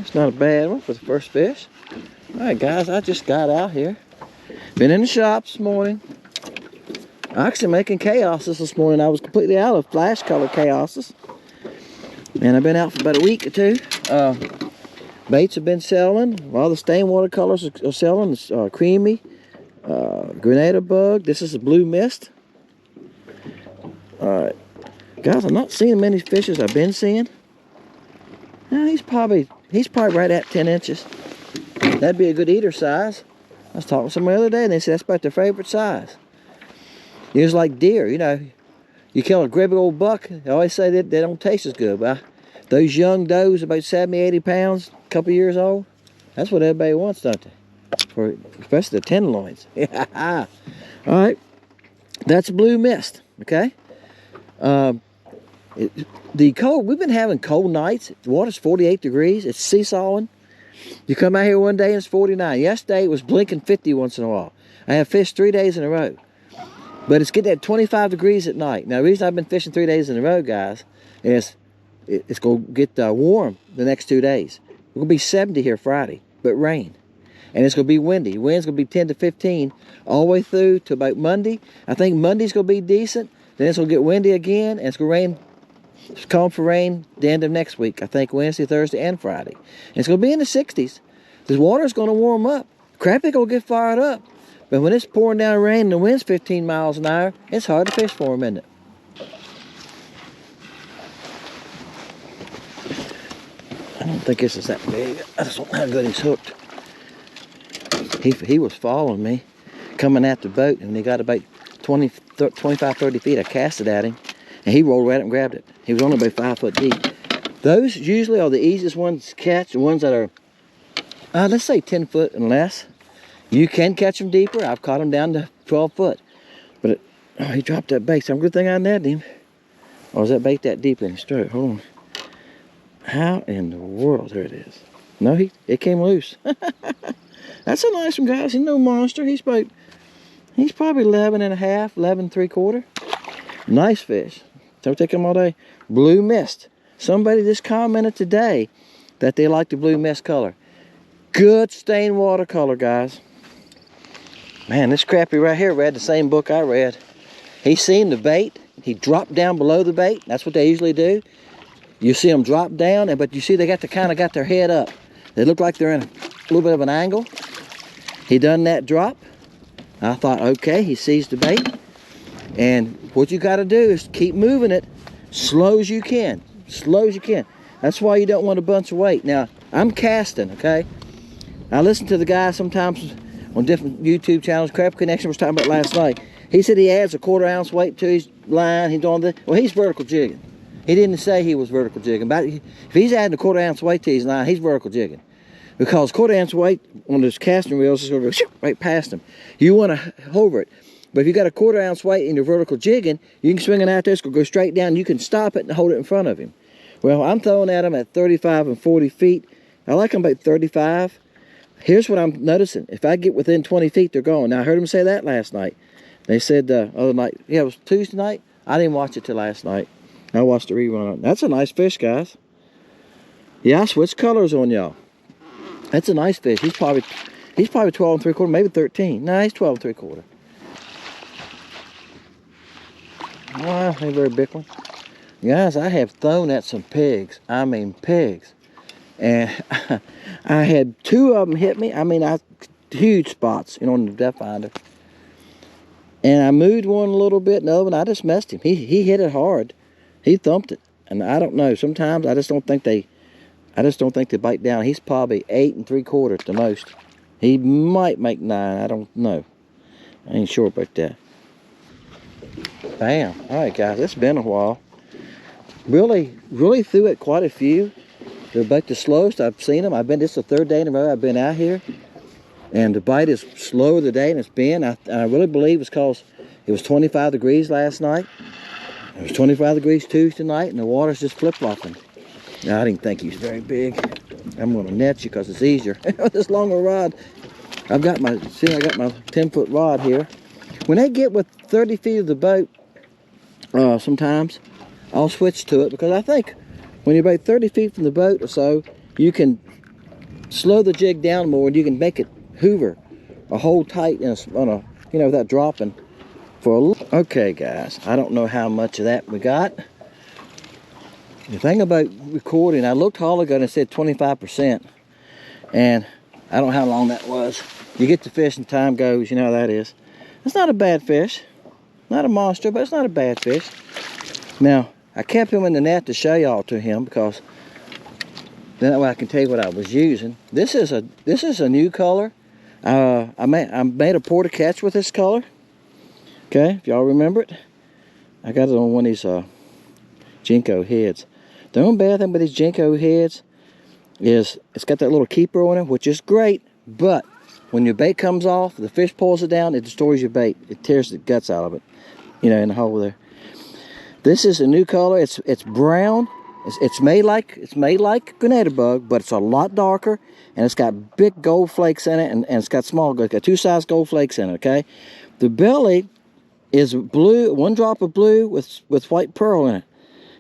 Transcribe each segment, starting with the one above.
It's not a bad one for the first fish. Alright guys, I just got out here. Been in the shops this morning. Actually making chaoses this morning. I was completely out of flash color chaoses. And I've been out for about a week or two. Baits have been selling. All the stain watercolors are selling. It's creamy. Grenada bug. This is a blue mist. Alright. Guys, I'm not seeing many fish as I've been seeing. He's probably right at 10 inches. That'd be a good eater size. I was talking to somebody the other day and they said that's about their favorite size. It's like deer, you know. You kill a great big old buck, they always say that they don't taste as good. But those young does, about 70, 80 pounds, a couple years old, that's what everybody wants, don't they? Especially the tenderloins. Yeah. All right. That's blue mist, okay? The cold, we've been having cold nights. The water's 48 degrees. It's seesawing. You come out here one day and it's 49. Yesterday it was blinking 50 once in a while. I have fished 3 days in a row. But it's getting at 25 degrees at night. Now the reason I've been fishing 3 days in a row, guys, is it's going to get warm the next 2 days. It's going to be 70 here Friday, but rain. And it's going to be windy. Wind's going to be 10 to 15 all the way through to about Monday. I think Monday's going to be decent. Then it's going to get windy again, and it's going to rain. It's calling for rain the end of next week. I think Wednesday, Thursday, and Friday. And it's going to be in the 60s. The water's going to warm up. Crappie going to get fired up. But when it's pouring down rain and the wind's 15 miles an hour, it's hard to fish for them, isn't it? I don't think this is that big. I just don't know how good he's hooked. He was following me, coming at the boat, and when he got about 25, 30 feet, I cast it at him, and he rolled right up and grabbed it. He was only about 5 foot deep. Those usually are the easiest ones to catch, the ones that are, let's say 10 foot and less. You can catch them deeper. I've caught them down to 12 foot. But he dropped that bait. Some good thing I netted him. Or was that bait that deep in his throat? Hold on. How in the world? There it is. No, it came loose. That's a nice one, guys. He's no monster. He's probably 11 and a half, 11 3/4. Nice fish. Don't take him all day. Blue mist. Somebody just commented today that they like the blue mist color. Good stained watercolor, guys. Man, this crappie right here read the same book I read. He seen the bait. He dropped down below the bait. That's what they usually do. You see them drop down, but you see they kind of got their head up. They look like they're in a little bit of an angle. He done that drop. I thought, okay, he sees the bait. And what you got to do is keep moving it slow as you can. Slow as you can. That's why you don't want a bunch of weight. Now, I'm casting, okay? I listen to the guy sometimes on different YouTube channels. Crab Connection was talking about last night. He said he adds a 1/4 ounce weight to his line. He's doing this. Well, he's vertical jigging. He didn't say he was vertical jigging. But if he's adding a 1/4 ounce weight to his line, he's vertical jigging. Because 1/4 ounce weight on those casting reels is going to go right past him. You want to hover it. But if you got a 1/4 ounce weight in your vertical jigging, you can swing it out there. It's going to go straight down. You can stop it and hold it in front of him. Well, I'm throwing at him at 35 and 40 feet. I like them about 35. Here's what I'm noticing. If I get within 20 feet, they're gone. Now, I heard them say that last night. They said the other night, yeah, it was Tuesday night. I didn't watch it till last night. I watched the rerun. That's a nice fish, guys. Yeah, I switched colors on y'all. That's a nice fish. He's probably 12 and 3/4, maybe 13. No, he's 12 and 3/4. Well, ain't a very big one. Guys, I have thrown at some pigs. I mean pigs. And I had 2 of them hit me. I mean, huge spots, you know, on the depth finder. And I moved one a little bit, and the other one, I just messed him. He hit it hard. He thumped it. And I don't know. Sometimes I just don't think they bite down. He's probably 8 and 3/4 at the most. He might make 9. I don't know. I ain't sure about that. Bam. All right, guys. It's been a while. Really threw at quite a few. They're about the slowest I've seen them. This is the 3rd day in a row I've been out here. And the bite is slower today than it's been. I really believe it's because it was 25 degrees last night. It was 25 degrees Tuesday night, and the water's just flip-flopping. Now, I didn't think he was very big. I'm going to net you because it's easier with this longer rod. I've got my, see, I got my 10-foot rod here. When they get with 30 feet of the boat, sometimes I'll switch to it, because I think when you're about 30 feet from the boat or so, you can slow the jig down more, and you can make it hoover or hold tight on a, you know, without dropping for a. Okay, guys, I don't know how much of that we got. The thing about recording, I looked a while ago and it said 25%, and I don't know how long that was. You get the fish and time goes, you know how that is. It's not a bad fish, not a monster, but it's not a bad fish. Now, I kept him in the net to show y'all to him, because then that way I can tell you what I was using. This is a new color. I made a porter catch with this color. Okay, if y'all remember it. I got it on one of these Jinko heads. The only bad thing with these Jinko heads is it's got that little keeper on it, which is great, but when your bait comes off, the fish pulls it down, it destroys your bait. It tears the guts out of it, you know, in the hole there. This is a new color. It's brown. It's made like grenadier bug, but it's a lot darker, and it's got big gold flakes in it, and it's got small, it's got 2-size gold flakes in it. Okay, the belly is blue, 1 drop of blue with white pearl in it.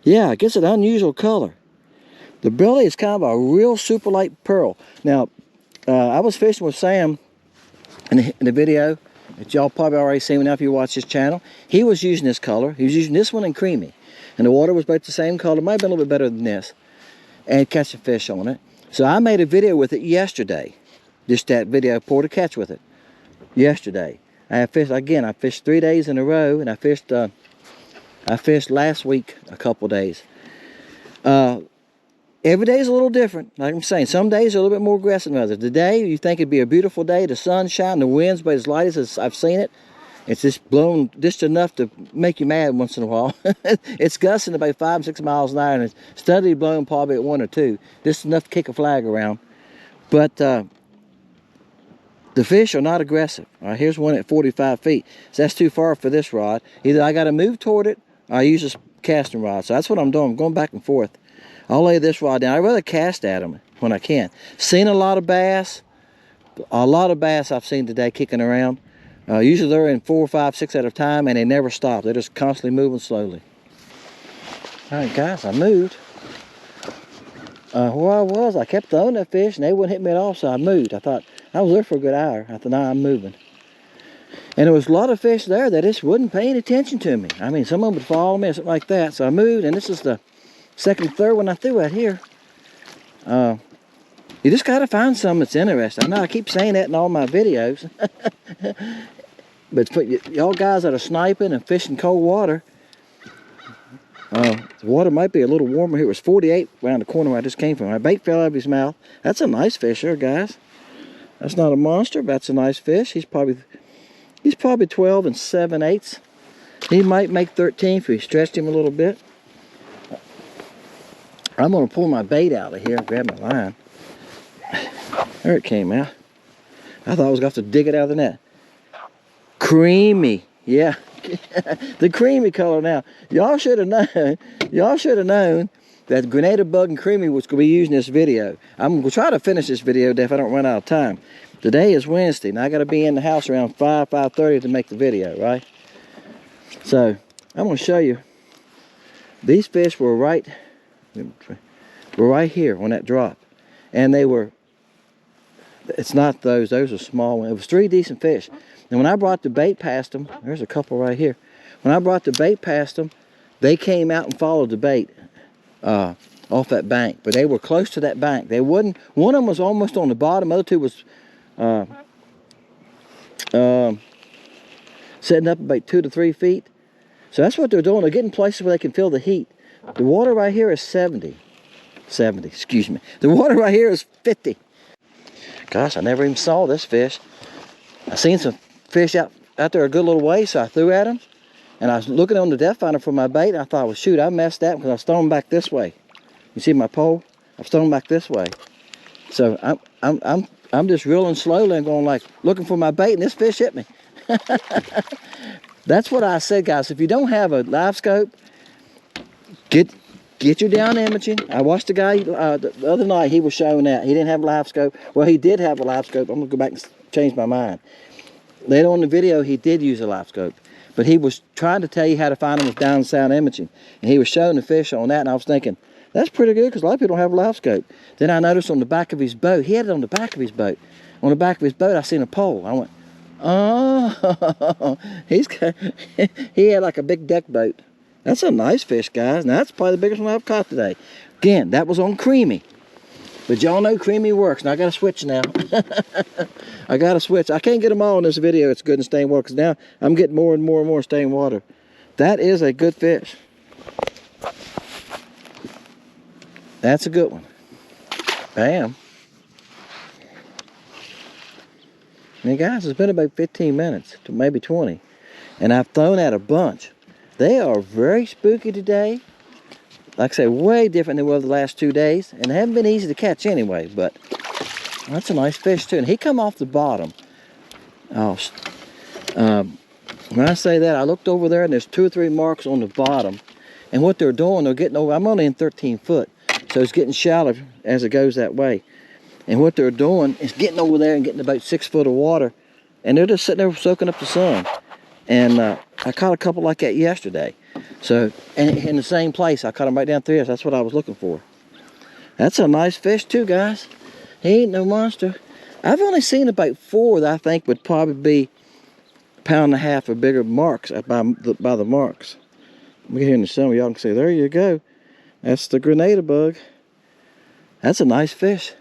Yeah, it gets an unusual color. The belly is kind of a real super light pearl. Now, I was fishing with Sam in the video that y'all probably already seen now if you watch his channel. He was using this color. He was using this one in creamy. And the water was about the same color. Might have been a little bit better than this. And catching fish on it. So I made a video with it yesterday. Just that video, porter catch with it. Yesterday. I fished, again, I fished 3 days in a row, and I fished last week a couple days. Every day is a little different. Like I'm saying, some days are a little bit more aggressive than others. Today, you think it'd be a beautiful day, the sun's shining, the wind's about as light as I've seen it. It's just blowing just enough to make you mad once in a while. It's gusting about 5 or 6 miles an hour, and it's steadily blowing probably at 1 or 2. Just enough to kick a flag around. But the fish are not aggressive. All right, here's one at 45 feet. So that's too far for this rod. Either I got to move toward it, or I use this casting rod. So that's what I'm doing. I'm going back and forth. I'll lay this rod down. I'd rather cast at them when I can. Seen a lot of bass. A lot of bass I've seen today kicking around. Usually they're in 4, 5, 6 at a time, and they never stop. They're just constantly moving slowly. All right, guys, I moved. Where I was, I kept throwing that fish, and they wouldn't hit me at all, so I moved. I thought, I was there for a good hour. I thought, nah, I'm moving. And there was a lot of fish there that just wasn't paying attention to me. I mean, some of them would follow me or something like that. So I moved, and this is the second, third one I threw out here. You just got to find something that's interesting. I know I keep saying that in all my videos. But for y'all guys that are sniping and fishing cold water, the water might be a little warmer here. It was 48 around the corner where I just came from. My bait fell out of his mouth. That's a nice fish there, guys. That's not a monster, but that's a nice fish. He's probably 12 and 7/8. He might make 13 if we stretched him a little bit. I'm going to pull my bait out of here and grab my line. There it came out. I thought I was going to have to dig it out of the net. Creamy. Yeah. The creamy color now. Y'all should have known. Y'all should have known that grenadier bug and creamy was going to be used in this video. I'm going to try to finish this video if I don't run out of time. Today is Wednesday, and I got to be in the house around 5:30 to make the video, right? So, I'm going to show you. These fish were right here on that drop. And they were, it's not those are small ones. It was 3 decent fish. And when I brought the bait past them, there's a couple right here. When I brought the bait past them, they came out and followed the bait off that bank. But they were close to that bank. They wouldn't, one of them was almost on the bottom, the other two was setting up about 2 to 3 feet. So that's what they're doing. They're getting places where they can feel the heat. The water right here is 70, excuse me. The water right here is 50. Gosh, I never even saw this fish. I seen some fish out there a good little way, so I threw at them. And I was looking on the depth finder for my bait, and I thought, well, shoot, I messed that because I was throwing back this way. You see my pole? I was throwing back this way. So I'm just reeling slowly and going like, looking for my bait, and this fish hit me. That's what I said, guys. If you don't have a live scope, get your down imaging. I watched the guy the other night. He was showing that he didn't have a live scope. Well, he did have a live scope. I'm gonna go back and changed my mind. Later on in the video, he did use a live scope, but he was trying to tell you how to find them with down sound imaging, and he was showing the fish on that, and I was thinking, that's pretty good, because a lot of people don't have a live scope. Then I noticed on the back of his boat, he had it on the back of his boat. On the back of his boat, I seen a pole. I went, oh, he had like a big deck boat. That's a nice fish, guys. Now, that's probably the biggest one I've caught today. Again, that was on creamy. But y'all know creamy works. Now, I got to switch now. I got to switch. I can't get them all in this video. It's good in stained water, because now I'm getting more and more and more stained water. That is a good fish. That's a good one. Bam. Now, guys, it's been about 15 minutes to maybe 20. And I've thrown out a bunch. They are very spooky today. Like I say, way different than they were the last 2 days. And they haven't been easy to catch anyway, but that's a nice fish too. And he come off the bottom. Oh, when I say that, I looked over there and there's 2 or 3 marks on the bottom. And what they're doing, they're getting over, I'm only in 13 foot. So it's getting shallow as it goes that way. And what they're doing is getting over there and getting about 6 foot of water. And they're just sitting there soaking up the sun. And I caught a couple like that yesterday. So, and in the same place, I caught them right down through here. So that's what I was looking for. That's a nice fish too, guys. He ain't no monster. I've only seen about 4 that I think would probably be 1.5 pounds or bigger marks by the marks. Look here in the sun, y'all can see, there you go. That's the grenada bug. That's a nice fish.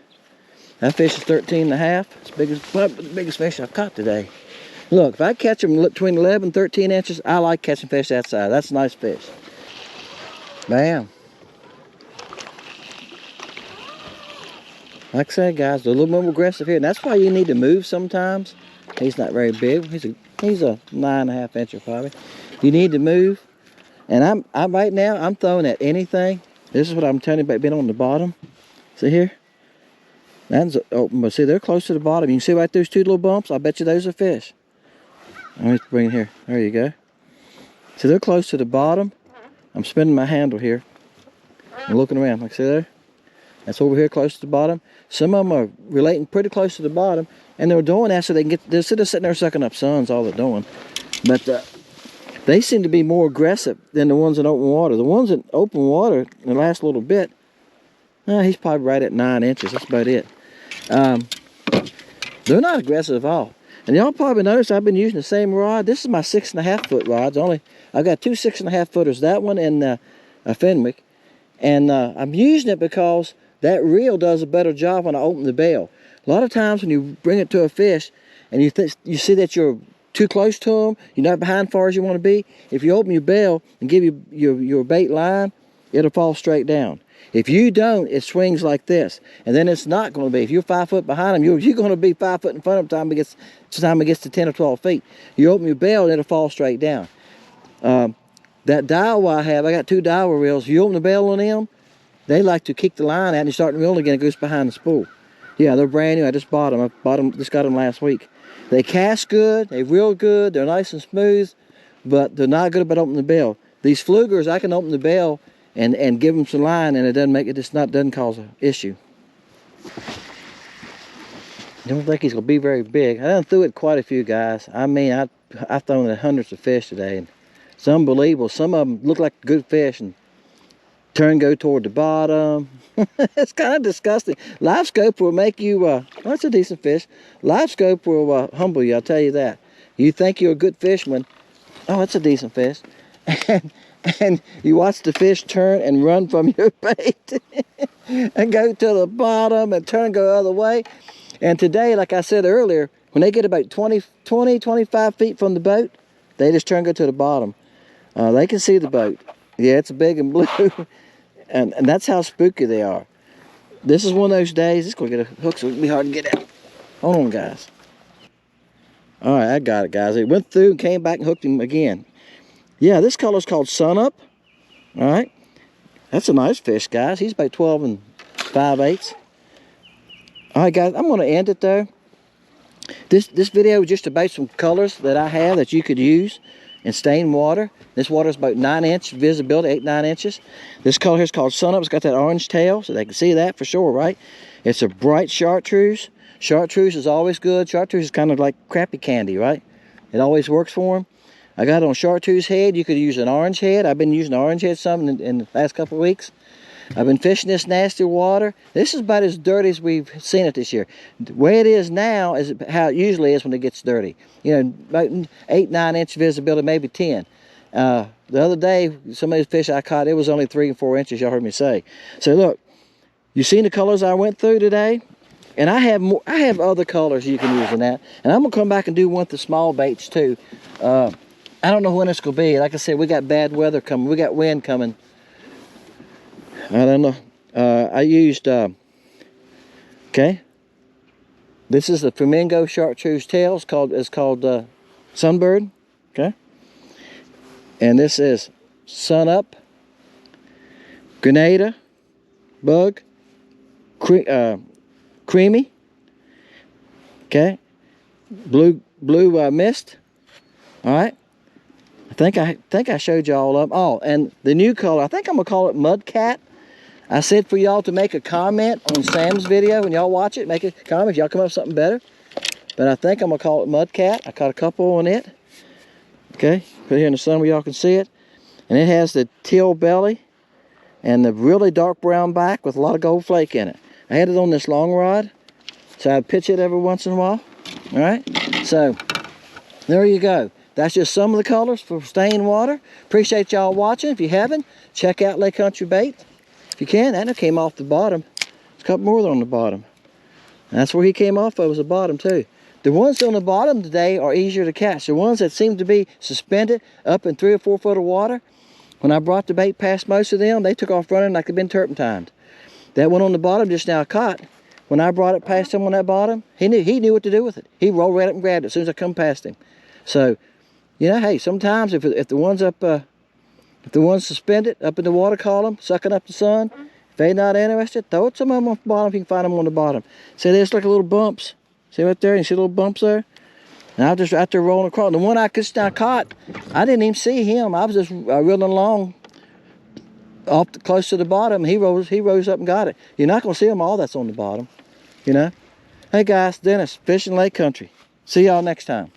That fish is 13.5. It's probably the biggest fish I've caught today. Look, if I catch them between 11 and 13 inches, I like catching fish that size. That's a nice fish. Bam. Like I said, guys, they're a little more aggressive here, and that's why you need to move sometimes. He's not very big. He's a 9.5 incher probably. You need to move, and I'm right now I'm throwing at anything. This is what I'm telling you about being on the bottom. See here? That's open, but see they're close to the bottom. You can see right those 2 little bumps. I bet you those are fish. Let me bring it here. There you go. See, they're close to the bottom. I'm spinning my handle here. I'm looking around. Like, see there? That's over here close to the bottom. Some of them are relating pretty close to the bottom, and they're doing that so they can get. They're sitting there sucking up suns. All they're doing, but they seem to be more aggressive than the ones in open water. The ones in open water in the last little bit, he's probably right at 9 inches. That's about it. They're not aggressive at all. And y'all probably noticed I've been using the same rod. This is my 6.5 foot rods. I've got 2 6.5 footers. That one and a Fenwick. And I'm using it because that reel does a better job when I open the bail. A lot of times when you bring it to a fish and you see that you're too close to them, you're not behind far as you want to be, if you open your bail and give your bait line, it'll fall straight down. If you don't, it swings like this, and then it's not going to be. If you're 5 foot behind them, you're going to be 5 foot in front of them by the time it gets to 10 or 12 feet. You open your bail, and it'll fall straight down. That Daiwa I have, I got 2 Daiwa reels. You open the bail on them, they like to kick the line out and you start reeling again. It goes behind the spool. Yeah, they're brand new. I just bought them. Just got them last week. They cast good. They reel good. They're nice and smooth, but they're not good about opening the bail. These flugers, I can open the bail and give them some line, and it doesn't make it. Doesn't cause an issue. I don't think he's gonna be very big. I done threw it quite a few, guys. I mean, I've thrown at hundreds of fish today, and it's unbelievable. Some of them look like good fish and go toward the bottom. It's kind of disgusting. Live scope will make you. Well, that's a decent fish. Live scope will humble you. I'll tell you that. You think you're a good fisherman. Oh, it's a decent fish. And you watch the fish turn and run from your bait and go to the bottom and turn and go the other way. And today, like I said earlier, when they get about 25 feet from the boat, they just turn and go to the bottom. They can see the boat. Yeah, it's big and blue. and that's how spooky they are. This is one of those days. It's going to get a hook, so it'll be hard to get out. Hold on, guys. All right, I got it, guys. It went through and came back and hooked him again. Yeah, this color's called Sunup. All right. That's a nice fish, guys. He's about 12 5/8. All right, guys, I'm going to end it, though. This video is just about some colors that I have that you could use in stained water. This water is about 9-inch visibility, 8-9 inches. This color here is called Sunup. It's got that orange tail, so they can see that for sure, right? It's a bright chartreuse. Chartreuse is always good. Chartreuse is kind of like crappy candy, right? It always works for them. I got it on chartreuse head. You could use an orange head. I've been using orange head some in the last couple of weeks. I've been fishing this nasty water. This is about as dirty as we've seen it this year. The way it is now is how it usually is when it gets dirty. You know, about 8-9 inch visibility, maybe 10. The other day, some of these fish I caught, it was only 3 and 4 inches, y'all heard me say. So look, you seen the colors I went through today? And I have more. I have other colors you can use in that. And I'm gonna come back and do one with the small baits too. I don't know when it's gonna be. Like I said, we got bad weather coming. We got wind coming. I don't know. I used. Okay. This is the flamingo chartreuse tail. It's called Sunbird. Okay. And this is Sun Up, Grenada, Bug, Creamy. Okay. Blue Mist. All right. I think I showed you all of them. Oh, and the new color, I think I'm gonna call it Mud Cat. I said for y'all to make a comment on Sam's video when y'all watch it. Make a comment if y'all come up with something better. But I think I'm gonna call it Mud Cat. I caught a couple on it. Okay, put it here in the sun where y'all can see it. And it has the teal belly and the really dark brown back with a lot of gold flake in it. I had it on this long rod, so I'd pitch it every once in a while. All right, so there you go. That's just some of the colors for staying water. Appreciate y'all watching. If you haven't, check out Lake Country Bait. If you can, that came off the bottom. There's a couple more on the bottom. And that's where he came off of, was the bottom too. The ones on the bottom today are easier to catch. The ones that seem to be suspended up in 3 or 4 foot of water, when I brought the bait past most of them, they took off running like they'd been turpentined. That one on the bottom just now caught. When I brought it past him on that bottom, he knew what to do with it. He rolled right up and grabbed it as soon as I come past him. So, you know, hey, sometimes if the one's up, if the one's suspended up in the water column, sucking up the sun, if they're not interested, throw some of them on the bottom if you can find them on the bottom. See, there's like little bumps. See right there? You see little bumps there? And I was just out there rolling across. The one I just now caught, I didn't even see him. I was just reeling along close to the bottom. He rose up and got it. You're not going to see them all that's on the bottom, you know? Hey guys, Dennis, Fishing Lake Country. See y'all next time.